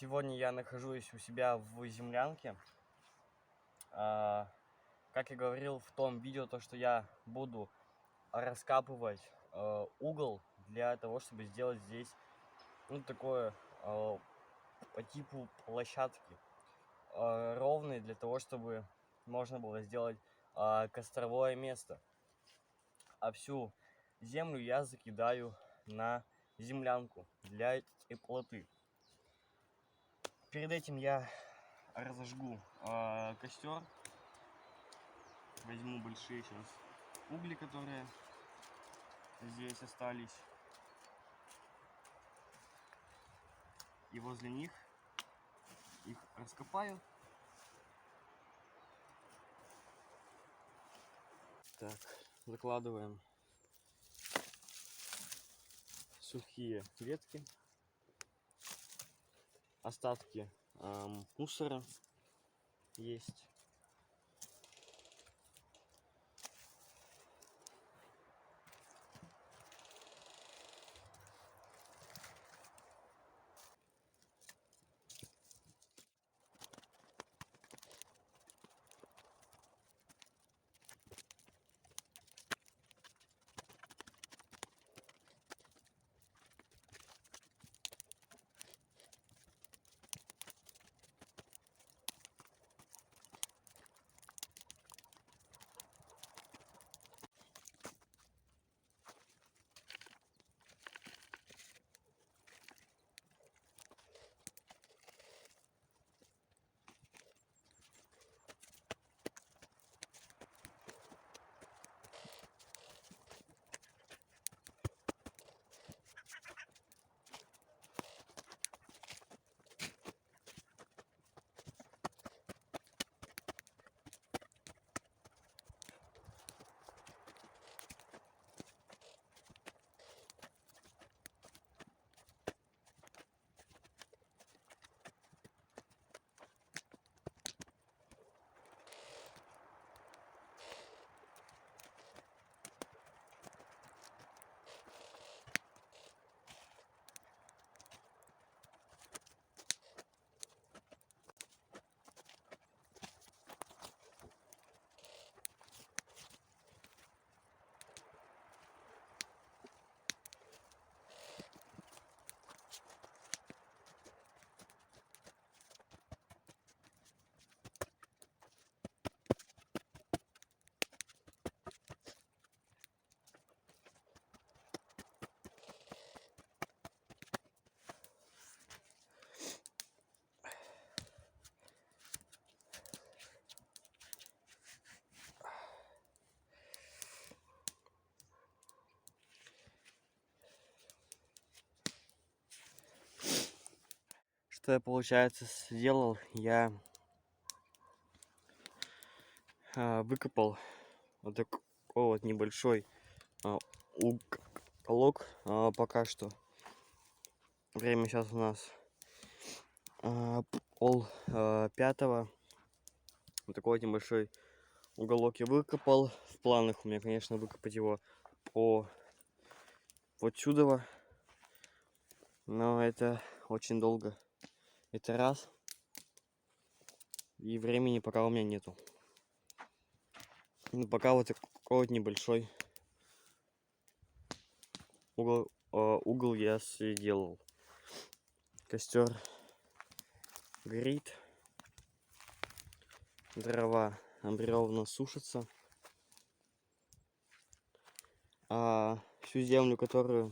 Сегодня я нахожусь у себя в землянке. Как я говорил в том видео, то что я буду раскапывать угол для того, чтобы сделать здесь такое по типу площадки ровной, для того, чтобы можно было сделать костровое место. А всю землю я закидаю на землянку для теплоты. Перед этим я разожгу костер. Возьму большие сейчас угли, которые здесь остались. И возле них их раскопаю. Так, закладываем сухие ветки, остатки мусора есть. Что я, получается, сделал? Я выкопал вот такой вот небольшой уголок. Пока что время сейчас у нас пол пятого. Вот такой вот небольшой уголок я выкопал. В планах у меня, конечно, выкопать его по вот сюда, но это очень долго. Это раз. И времени пока у меня нету. Ну, пока вот такой вот небольшой угол я сделал. Костер горит. Дрова бревна сушатся. А всю землю, которая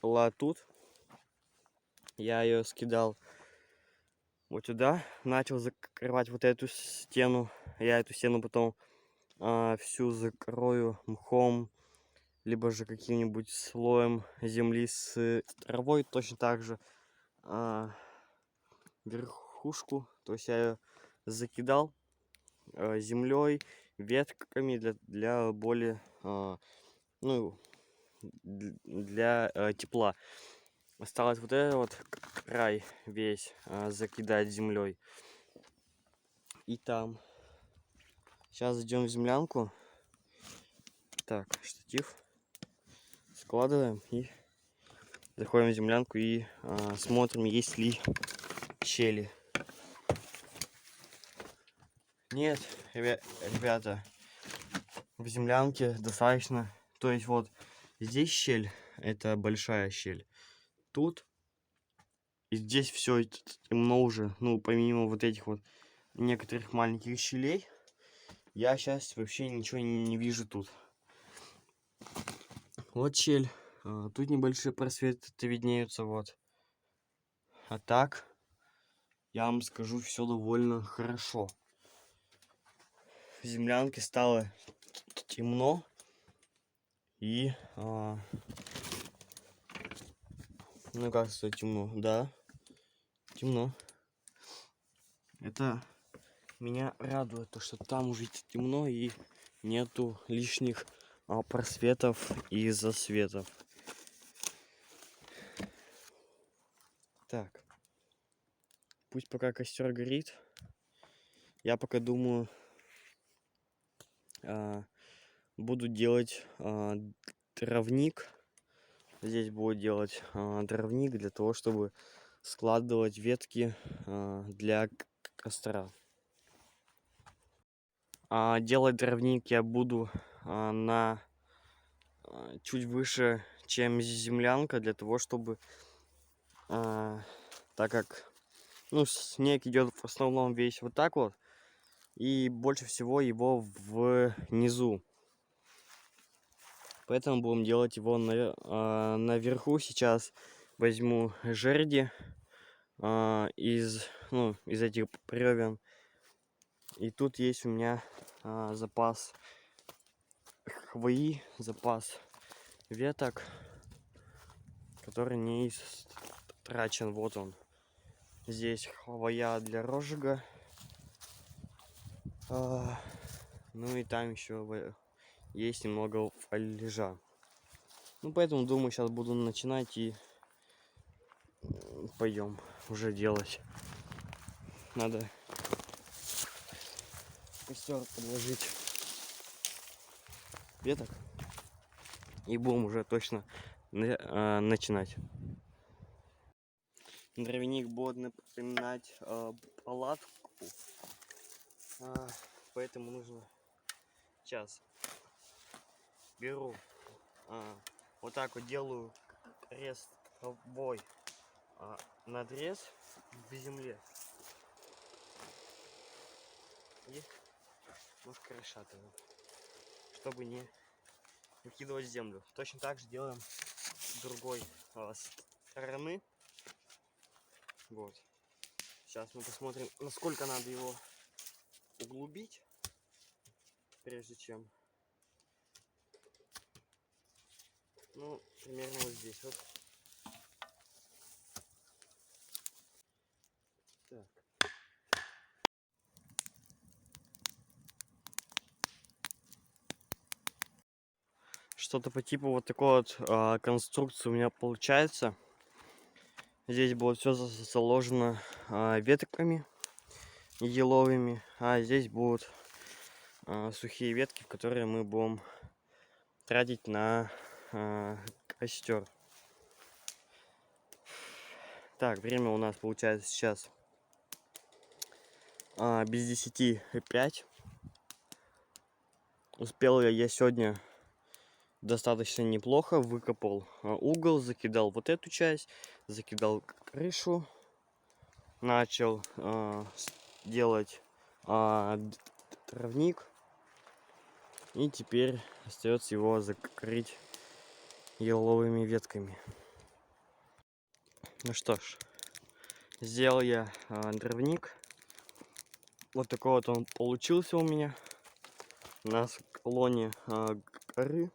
была тут, я ее скидал вот сюда, начал закрывать вот эту стену. Я эту стену потом всю закрою мхом, либо же каким-нибудь слоем земли с травой. Точно так же верхушку, то есть я ее закидал землей, ветками для более для тепла. Осталось вот этот вот край весь закидать землей. И там. Сейчас зайдем в землянку. Так, штатив складываем и Заходим в землянку и смотрим, есть ли щели. Нет, ребята, в землянке достаточно. То есть вот здесь щель, это большая щель. Тут и здесь все темно уже. Ну, помимо вот этих вот некоторых маленьких щелей, я сейчас вообще ничего не вижу тут. Вот щель. Тут небольшие просветы виднеются, вот. А так, я вам скажу, все довольно хорошо. В землянке стало темно. И, ну как сказать, темно, да, темно. Это меня радует, то что там уже темно и нету лишних просветов и засветов. Так, пусть пока костер горит. Я пока думаю, буду делать дровник. Здесь буду делать дровник для того, чтобы складывать ветки для костра. Делать дровник я буду на чуть выше, чем землянка, для того, чтобы, так как, ну, снег идет в основном весь вот так вот, и больше всего его внизу. Поэтому будем делать его наверху. Сейчас возьму жерди из этих бревен. И тут есть у меня запас хвои, запас веток, который не истрачен. Вот он. Здесь хвоя для розжига. Ну и там еще есть немного фольжа. Ну поэтому думаю, сейчас буду начинать и пойдем уже делать. Надо костер подложить веток и будем уже точно начинать. Дровяник будет напоминать палатку, поэтому нужно сейчас беру вот так вот делаю крестовой надрез в земле и немножко расшатываем, чтобы не выкидывать землю. Точно так же делаем с другой стороны. Вот. Сейчас мы посмотрим, насколько надо его углубить, прежде чем. Ну, примерно вот здесь вот. Так. Что-то по типу вот такой вот конструкции у меня получается. Здесь будет все заложено ветками еловыми, а здесь будут сухие ветки, которые мы будем тратить на костер. Так, время у нас получается сейчас без 10:05. Успел я сегодня достаточно неплохо. Выкопал угол, закидал вот эту часть, закидал крышу, начал делать травник, и теперь остается его закрыть еловыми ветками. Ну что ж, сделал я дровник. Вот такой вот он получился у меня на склоне горы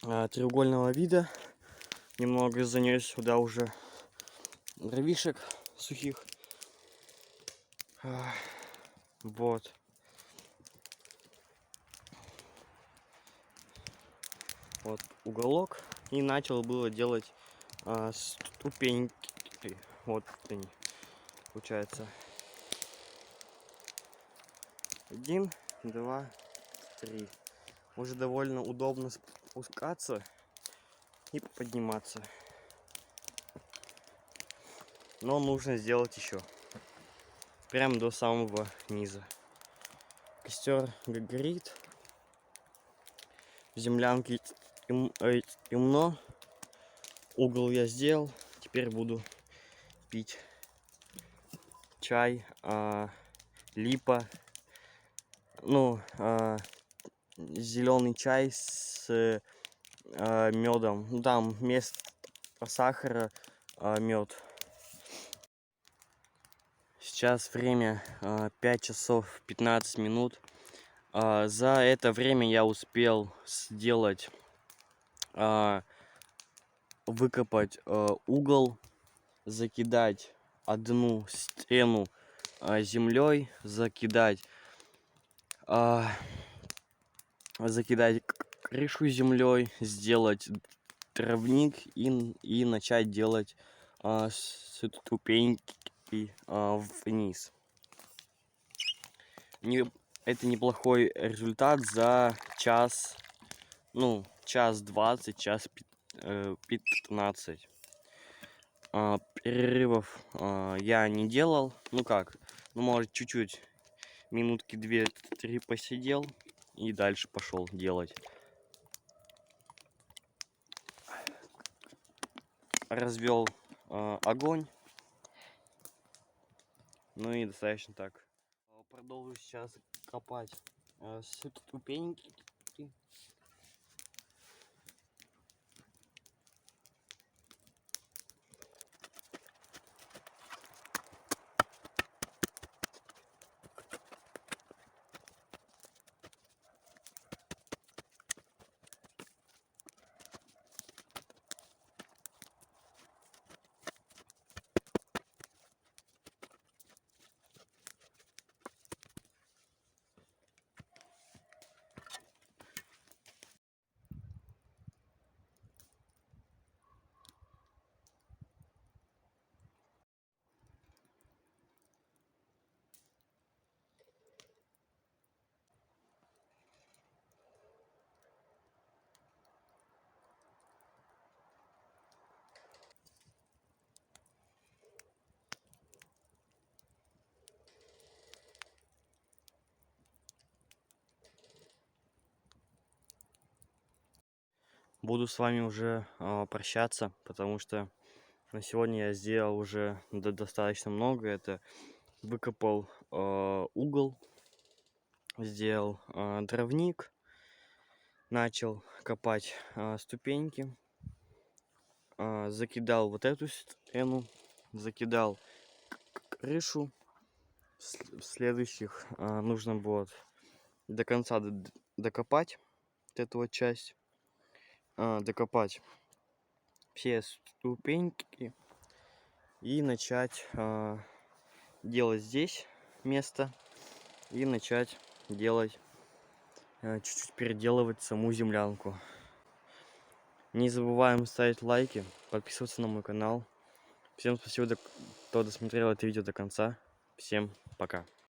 треугольного вида. Немного занес сюда уже дровишек сухих. Вот. Вот уголок. И начал было делать ступеньки. Вот они. Получается 1, 2, 3. Уже довольно удобно спускаться. и подниматься. Но нужно сделать еще. Прямо до самого низа. Костер горит. В землянке темно. Угол я сделал. Теперь буду пить чай, липа. Ну, зеленый чай с медом. Ну, там вместо сахара мед. Сейчас время 5 часов 15 минут. За это время я успел сделать, выкопать угол, закидать одну стену землей, закидать крышу землей, сделать травник и начать делать ступеньки вниз. Это неплохой результат за час, ну, час 20, час 15. Перерывов я не делал. Ну как, ну может чуть-чуть, минутки 2-3 посидел и дальше пошел делать. Развел огонь. Ну и достаточно так. Продолжу сейчас копать ступеньки. Буду с вами уже прощаться, потому что на сегодня я сделал уже достаточно много. Это выкопал угол, сделал дровник, начал копать ступеньки, закидал вот эту стену, закидал крышу. В следующих нужно будет до конца докопать вот эту вот часть, докопать все ступеньки и начать делать здесь место и начать делать, чуть-чуть переделывать саму землянку. Не забываем ставить лайки, подписываться на мой канал. Всем спасибо, кто досмотрел это видео до конца. Всем пока.